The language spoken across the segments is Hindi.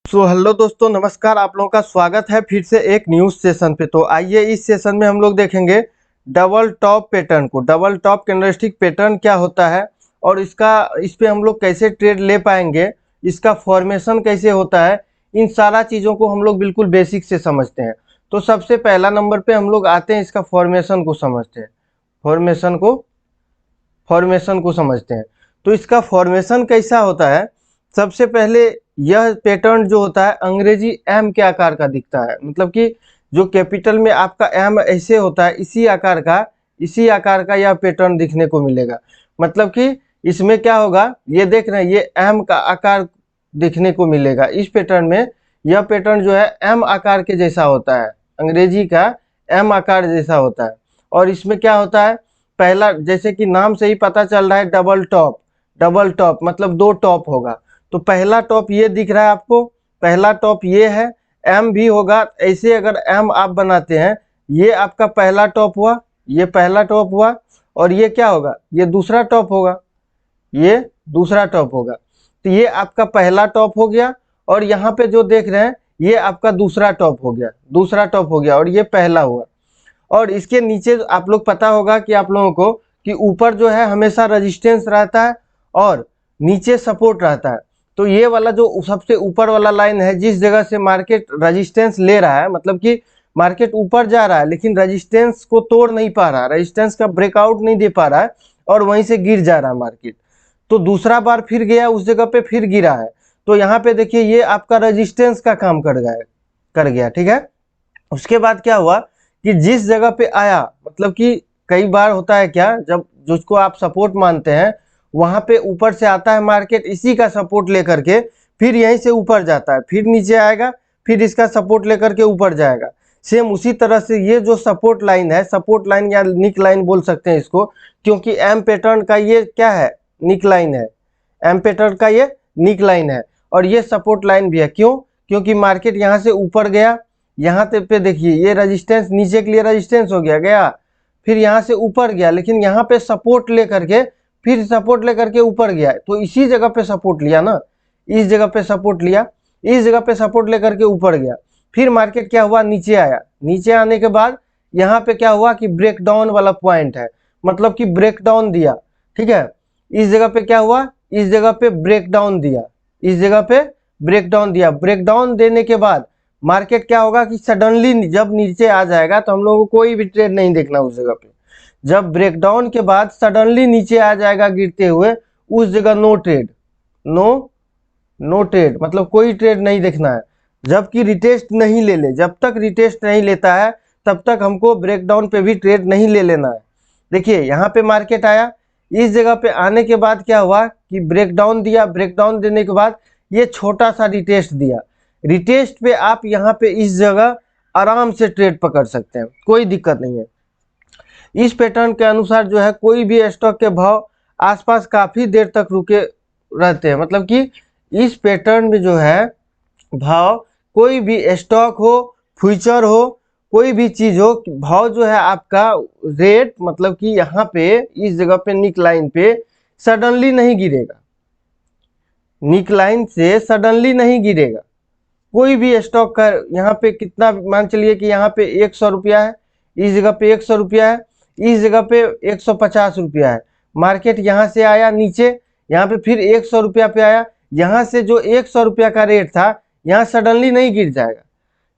हेलो दोस्तों, नमस्कार। आप लोगों का स्वागत है फिर से एक न्यूज सेशन पे। तो आइए इस सेशन में हम लोग देखेंगे डबल टॉप पैटर्न को। डबल टॉप कैंडलस्टिक पैटर्न क्या होता है और इस पे हम लोग कैसे ट्रेड ले पाएंगे, इसका फॉर्मेशन कैसे होता है, इन सारा चीज़ों को हम लोग बिल्कुल बेसिक से समझते हैं। तो सबसे पहला नंबर पे हम लोग आते हैं, इसका फॉर्मेशन को समझते हैं। फॉर्मेशन को समझते हैं। तो इसका फॉर्मेशन कैसा होता है, सबसे पहले यह पैटर्न जो होता है अंग्रेजी एम के आकार का दिखता है। मतलब कि जो कैपिटल में आपका एम ऐसे होता है, इसी आकार का यह पैटर्न दिखने को मिलेगा। मतलब कि इसमें क्या होगा, ये देख रहे हैं, ये एम का आकार दिखने को मिलेगा इस पैटर्न में। यह पैटर्न जो है एम आकार के जैसा होता है, अंग्रेजी का एम आकार जैसा होता है। और इसमें क्या होता है, पहला, जैसे कि नाम से ही पता चल रहा है, डबल टॉप मतलब दो टॉप होगा। तो पहला टॉप ये दिख रहा है आपको, पहला टॉप ये है, एम भी होगा। ऐसे अगर एम आप बनाते हैं, ये आपका पहला टॉप हुआ, ये पहला टॉप हुआ, और ये क्या होगा, ये दूसरा टॉप होगा, ये दूसरा टॉप होगा। तो ये आपका पहला टॉप हो गया, और यहाँ पे जो देख रहे हैं ये आपका दूसरा टॉप हो गया, और ये पहला हुआ। और इसके नीचे आप लोग पता होगा कि आप लोगों को कि ऊपर जो है हमेशा रेजिस्टेंस रहता है और नीचे सपोर्ट रहता है। तो ये वाला जो सबसे ऊपर वाला लाइन है, जिस जगह से मार्केट रेजिस्टेंस ले रहा है, मतलब कि मार्केट ऊपर जा रहा है लेकिन रेजिस्टेंस को तोड़ नहीं पा रहा, रेजिस्टेंस का ब्रेकआउट नहीं दे पा रहा है और वहीं से गिर जा रहा है मार्केट। तो दूसरा बार फिर गया उस जगह पे, फिर गिरा है। तो यहाँ पे देखिए ये आपका रेजिस्टेंस का काम कर गया, ठीक है। उसके बाद क्या हुआ कि जिस जगह पे आया, मतलब कि कई बार होता है क्या, जब जिसको आप सपोर्ट मानते हैं वहां पे ऊपर से आता है मार्केट, इसी का सपोर्ट लेकर के फिर यहीं से ऊपर जाता है, फिर नीचे आएगा, फिर इसका सपोर्ट लेकर के ऊपर जाएगा। सेम उसी तरह से ये जो सपोर्ट लाइन है, सपोर्ट लाइन या निक लाइन बोल सकते हैं इसको, क्योंकि एम पैटर्न का ये क्या है, निक लाइन है। एम पैटर्न का ये निक लाइन है और ये सपोर्ट लाइन भी है। क्यों? क्योंकि मार्केट यहाँ से ऊपर गया, यहाँ पे देखिए ये रेजिस्टेंस, नीचे के लिए रेजिस्टेंस हो गया, फिर यहाँ से ऊपर गया, लेकिन यहाँ पे सपोर्ट लेकर के फिर सपोर्ट लेकर के ऊपर गया। तो इसी जगह पे सपोर्ट लिया ना, इस जगह पे सपोर्ट लिया, इस जगह पे सपोर्ट लेकर के ऊपर गया। फिर मार्केट क्या हुआ, नीचे आया। नीचे आने के बाद यहाँ पे क्या हुआ कि ब्रेक डाउन वाला पॉइंट है, मतलब कि ब्रेक डाउन दिया, ठीक है। इस जगह पे क्या हुआ, इस जगह पे ब्रेक डाउन दिया, इस जगह पे ब्रेक डाउन दिया। ब्रेक डाउन देने के बाद मार्केट क्या होगा कि सडनली जब नीचे आ जाएगा तो हम लोगों को कोई भी ट्रेड नहीं देखना उस जगह पे। जब ब्रेकडाउन के बाद सडनली नीचे आ जाएगा गिरते हुए, उस जगह नो ट्रेड, नो ट्रेड, मतलब कोई ट्रेड नहीं देखना है। जबकि रिटेस्ट नहीं ले, जब तक रिटेस्ट नहीं लेता है तब तक हमको ब्रेकडाउन पे भी ट्रेड नहीं ले लेना है। देखिए यहाँ पे मार्केट आया, इस जगह पे आने के बाद क्या हुआ कि ब्रेकडाउन दिया। ब्रेकडाउन देने के बाद ये छोटा सा रिटेस्ट दिया। रिटेस्ट पे आप यहाँ पे इस जगह आराम से ट्रेड पकड़ सकते हैं, कोई दिक्कत नहीं है। इस पैटर्न के अनुसार जो है कोई भी स्टॉक के भाव आसपास काफी देर तक रुके रहते हैं। मतलब कि इस पैटर्न में जो है भाव, कोई भी स्टॉक हो, फ्यूचर हो, कोई भी चीज हो, भाव जो है आपका रेट, मतलब कि यहाँ पे इस जगह पे निक लाइन पे सडनली नहीं गिरेगा, निक लाइन से सडनली नहीं गिरेगा। कोई भी स्टॉक का यहाँ पे कितना, मान चलिए कि यहाँ पे 100 रुपया है, इस जगह पे 100 रुपया है, इस जगह पे 150 रुपया है। मार्केट यहाँ से आया नीचे, यहाँ पे फिर 100 रुपया पे आया। यहाँ से जो 100 रुपया का रेट था, यहाँ सडनली नहीं गिर जाएगा,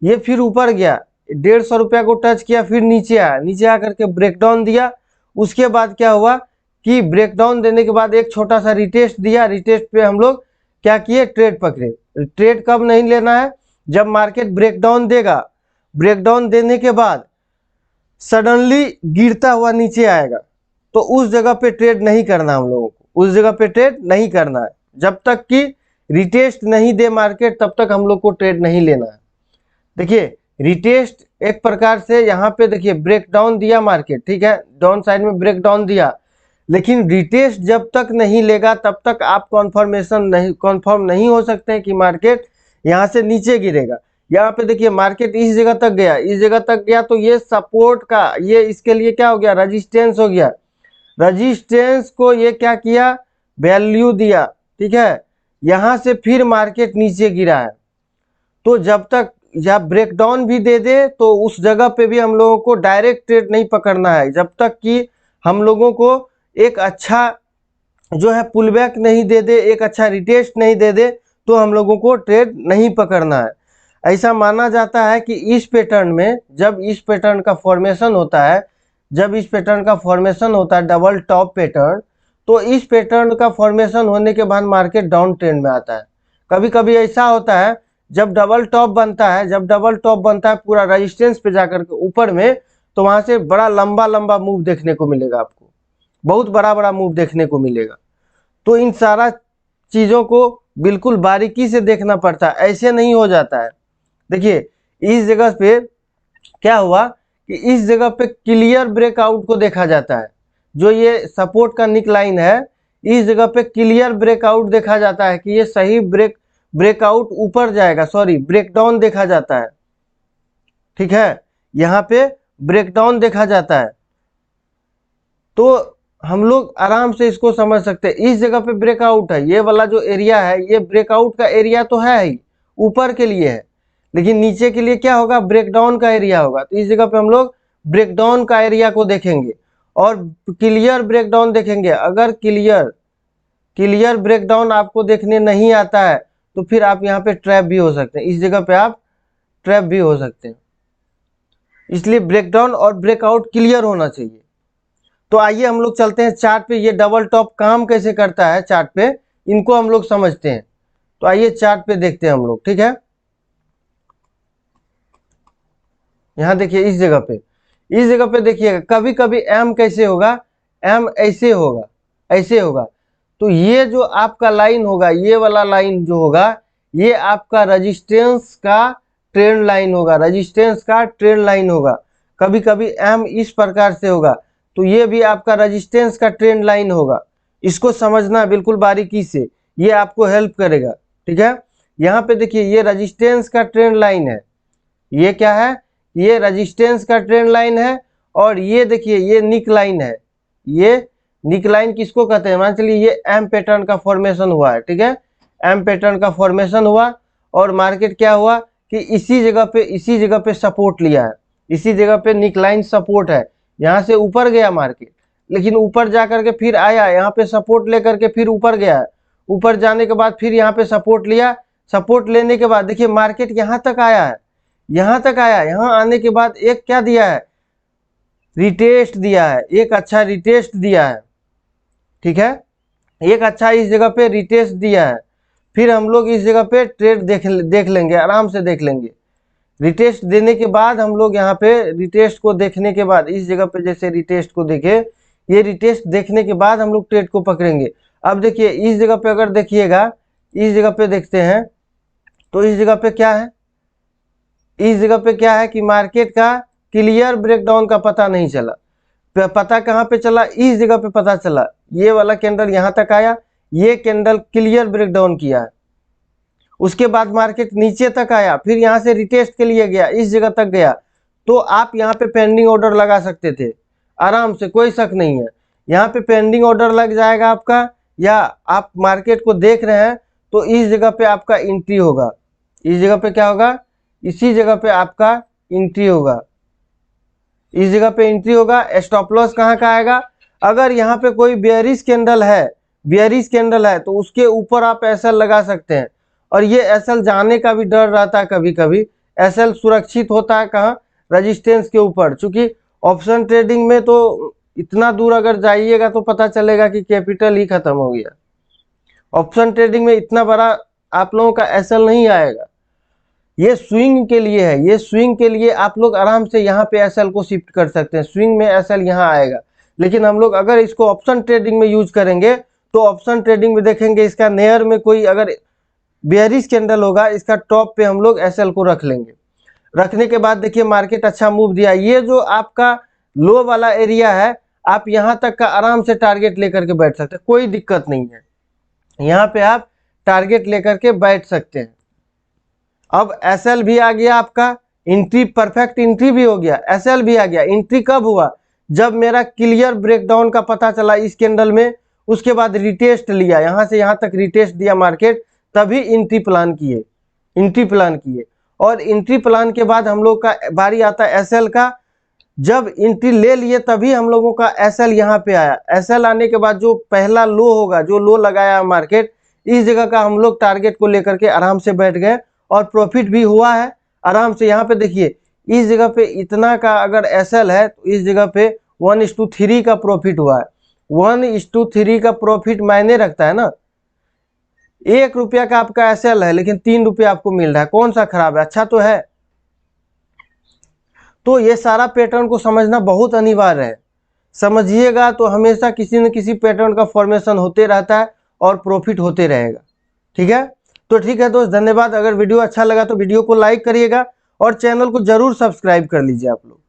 ये फिर ऊपर गया, 150 रुपया को टच किया, फिर नीचे आया, नीचे आकर के ब्रेकडाउन दिया। उसके बाद क्या हुआ कि ब्रेकडाउन देने के बाद एक छोटा सा रिटेस्ट दिया। रिटेस्ट पे हम लोग क्या किए, ट्रेड पकड़े। ट्रेड कब नहीं लेना है, जब मार्केट ब्रेकडाउन देगा, ब्रेकडाउन देने के बाद सडनली गिरता हुआ नीचे आएगा, तो उस जगह पे ट्रेड नहीं करना हम लोगों को, उस जगह पे ट्रेड नहीं करना है। जब तक कि रिटेस्ट नहीं दे मार्केट, तब तक हम लोग को ट्रेड नहीं लेना है। देखिए रिटेस्ट एक प्रकार से यहाँ पे देखिए ब्रेकडाउन दिया मार्केट, ठीक है, डाउन साइड में ब्रेकडाउन दिया, लेकिन रिटेस्ट जब तक नहीं लेगा तब तक आप कन्फर्म नहीं हो सकते हैं कि मार्केट यहाँ से नीचे गिरेगा। यहाँ पे देखिए मार्केट इस जगह तक गया, इस जगह तक गया, तो ये सपोर्ट का, ये इसके लिए क्या हो गया, रजिस्टेंस हो गया। रजिस्टेंस को ये क्या किया, वैल्यू दिया, ठीक है। यहाँ से फिर मार्केट नीचे गिरा है, तो जब तक या ब्रेकडाउन भी दे दे तो उस जगह पे भी हम लोगों को डायरेक्ट ट्रेड नहीं पकड़ना है, जब तक कि हम लोगों को एक अच्छा जो है पुल बैक नहीं दे दे, एक अच्छा रिटेस्ट नहीं दे दे, तो हम लोगों को ट्रेड नहीं पकड़ना है। ऐसा माना जाता है कि इस पैटर्न में जब इस पैटर्न का फॉर्मेशन होता है, जब इस पैटर्न का फॉर्मेशन होता है डबल टॉप पैटर्न, तो इस पैटर्न का फॉर्मेशन होने के बाद मार्केट डाउन ट्रेंड में आता है। कभी कभी ऐसा होता है जब डबल टॉप बनता है, जब डबल टॉप बनता है पूरा रेजिस्टेंस पे जाकर के ऊपर में, तो वहां से बड़ा लंबा लंबा मूव देखने को मिलेगा, आपको बहुत बड़ा बड़ा मूव देखने को मिलेगा। तो इन सारा चीजों को बिल्कुल बारीकी से देखना पड़ता है, ऐसे नहीं हो जाता है। देखिए इस जगह पे क्या हुआ कि इस जगह पे क्लियर ब्रेकआउट को देखा जाता है, जो ये सपोर्ट का निक लाइन है, इस जगह पे क्लियर ब्रेकआउट देखा जाता है कि ये सही ब्रेकआउट ऊपर जाएगा, सॉरी ब्रेकडाउन देखा जाता है, ठीक है, यहाँ पे ब्रेकडाउन देखा जाता है। तो हम लोग आराम से इसको समझ सकते हैं, इस जगह पे ब्रेकआउट है, ये वाला जो एरिया है ये ब्रेकआउट का एरिया तो है ही, ऊपर के लिए है, लेकिन नीचे के लिए क्या होगा, ब्रेकडाउन का एरिया होगा। तो इस जगह पे हम लोग ब्रेकडाउन का एरिया को देखेंगे और क्लियर ब्रेकडाउन देखेंगे। अगर क्लियर ब्रेकडाउन आपको देखने नहीं आता है तो फिर आप यहाँ पे ट्रैप भी हो सकते हैं, इस जगह पे आप ट्रैप भी हो सकते हैं। इसलिए ब्रेकडाउन और ब्रेकआउट क्लियर होना चाहिए। तो आइए हम लोग चलते हैं चार्ट पे, ये डबल टॉप काम कैसे करता है चार्ट पे, इनको हम लोग समझते हैं। तो आइए चार्ट पे देखते हैं हम लोग, ठीक है। यहाँ देखिए इस जगह पे देखिएगा, कभी कभी एम कैसे होगा, एम ऐसे होगा, ऐसे होगा। तो ये जो आपका लाइन होगा, ये वाला लाइन जो होगा, ये आपका रेजिस्टेंस का ट्रेंड लाइन होगा, रेजिस्टेंस का ट्रेंड लाइन होगा। कभी कभी एम इस प्रकार से होगा, तो ये भी आपका रेजिस्टेंस का ट्रेंड लाइन होगा। इसको समझना बिल्कुल बारीकी से, ये आपको हेल्प करेगा, ठीक है। यहाँ पे देखिए ये रेजिस्टेंस का ट्रेंड लाइन है, ये क्या है, ये रेजिस्टेंस का ट्रेंड लाइन है, और ये देखिए ये निक लाइन है। ये निक लाइन किसको कहते हैं, मान चलिए ये एम पैटर्न का फॉर्मेशन हुआ है, ठीक है, एम पैटर्न का फॉर्मेशन हुआ और मार्केट क्या हुआ कि इसी जगह पे सपोर्ट लिया है, इसी जगह पे निक लाइन सपोर्ट है। यहाँ से ऊपर गया मार्केट, लेकिन ऊपर जा करके फिर आया, यहाँ पे सपोर्ट लेकर के फिर ऊपर गया है, ऊपर जाने के बाद फिर यहाँ पे सपोर्ट लिया, सपोर्ट लेने के बाद देखिए मार्केट यहाँ तक आया है, यहाँ तक आया, यहाँ आने के बाद एक क्या दिया है, रिटेस्ट दिया है, एक अच्छा रिटेस्ट दिया है, ठीक है, एक अच्छा इस जगह पे रिटेस्ट दिया है। फिर हम लोग इस जगह पे ट्रेड देख लेंगे, आराम से देख लेंगे। रिटेस्ट देने के बाद हम लोग यहाँ पे रिटेस्ट को देखने के बाद इस जगह पे जैसे रिटेस्ट को देखे, ये रिटेस्ट देखने के बाद हम लोग ट्रेड को पकड़ेंगे। अब देखिए इस जगह पे अगर देखिएगा, इस जगह पे देखते हैं तो इस जगह पे क्या है, इस जगह पे क्या है कि मार्केट का क्लियर ब्रेकडाउन का पता नहीं चला। पता कहाँ पे चला, इस जगह पे पता चला, ये वाला कैंडल यहाँ तक आया, ये कैंडल क्लियर ब्रेकडाउन किया है। उसके बाद मार्केट नीचे तक आया, फिर यहाँ से रिटेस्ट के लिए गया, इस जगह तक गया, तो आप यहाँ पे पेंडिंग ऑर्डर लगा सकते थे आराम से, कोई शक नहीं है। यहाँ पे पेंडिंग ऑर्डर लग जाएगा आपका, या आप मार्केट को देख रहे हैं तो इस जगह पे आपका एंट्री होगा, इस जगह पे क्या होगा, इसी जगह पे आपका एंट्री होगा, इस जगह पे एंट्री होगा। स्टॉप लॉस कहाँ का आएगा, अगर यहाँ पे कोई बेयरिश कैंडल है तो उसके ऊपर आप एसएल लगा सकते हैं। और ये एसएल जाने का भी डर रहता है, कभी कभी एसएल सुरक्षित होता है कहाँ, रेजिस्टेंस के ऊपर। चूंकि ऑप्शन ट्रेडिंग में तो इतना दूर अगर जाइएगा तो पता चलेगा कि कैपिटल ही खत्म हो गया। ऑप्शन ट्रेडिंग में इतना बड़ा आप लोगों का एसएल नहीं आएगा, ये स्विंग के लिए है, ये स्विंग के लिए आप लोग आराम से यहाँ पे एसएल को शिफ्ट कर सकते हैं, स्विंग में एसएल यहाँ आएगा। लेकिन हम लोग अगर इसको ऑप्शन ट्रेडिंग में यूज करेंगे तो ऑप्शन ट्रेडिंग में देखेंगे इसका नेयर में कोई अगर बेयरिश कैंडल होगा, इसका टॉप पे हम लोग एसएल को रख लेंगे। रखने के बाद देखिए मार्केट अच्छा मूव दिया, ये जो आपका लो वाला एरिया है आप यहाँ तक का आराम से टारगेट लेकर के बैठ सकते हैं, कोई दिक्कत नहीं है, यहाँ पे आप टारगेट लेकर के बैठ सकते हैं। अब एसएल भी आ गया आपका, एंट्री परफेक्ट एंट्री भी हो गया, एसएल भी आ गया। एंट्री कब हुआ, जब मेरा क्लियर ब्रेकडाउन का पता चला इस कैंडल में, उसके बाद रिटेस्ट लिया, यहाँ से यहाँ तक रिटेस्ट दिया मार्केट, तभी एंट्री प्लान किए, एंट्री प्लान किए, और एंट्री प्लान के बाद हम लोग का बारी आता है एसएल का। जब एंट्री ले लिए तभी हम लोगों का एसएल यहाँ पे आया। एसएल आने के बाद जो पहला लो होगा, जो लो लगाया मार्केट, इस जगह का हम लोग टारगेट को लेकर के आराम से बैठ गए और प्रॉफिट भी हुआ है आराम से। यहाँ पे देखिए इस जगह पे इतना का अगर एसएल है तो इस जगह पे 1:3 का प्रॉफिट हुआ है। 1:3 का प्रॉफिट मायने रखता है ना। 1 रुपया का आपका एसएल है लेकिन 3 रुपया आपको मिल रहा है, कौन सा खराब है, अच्छा तो है। तो ये सारा पैटर्न को समझना बहुत अनिवार्य है। समझिएगा तो हमेशा किसी न किसी पैटर्न का फॉर्मेशन होते रहता है और प्रॉफिट होते रहेगा। ठीक है, तो ठीक है दोस्त, धन्यवाद। अगर वीडियो अच्छा लगा तो वीडियो को लाइक करिएगा और चैनल को जरूर सब्सक्राइब कर लीजिए आप लोग।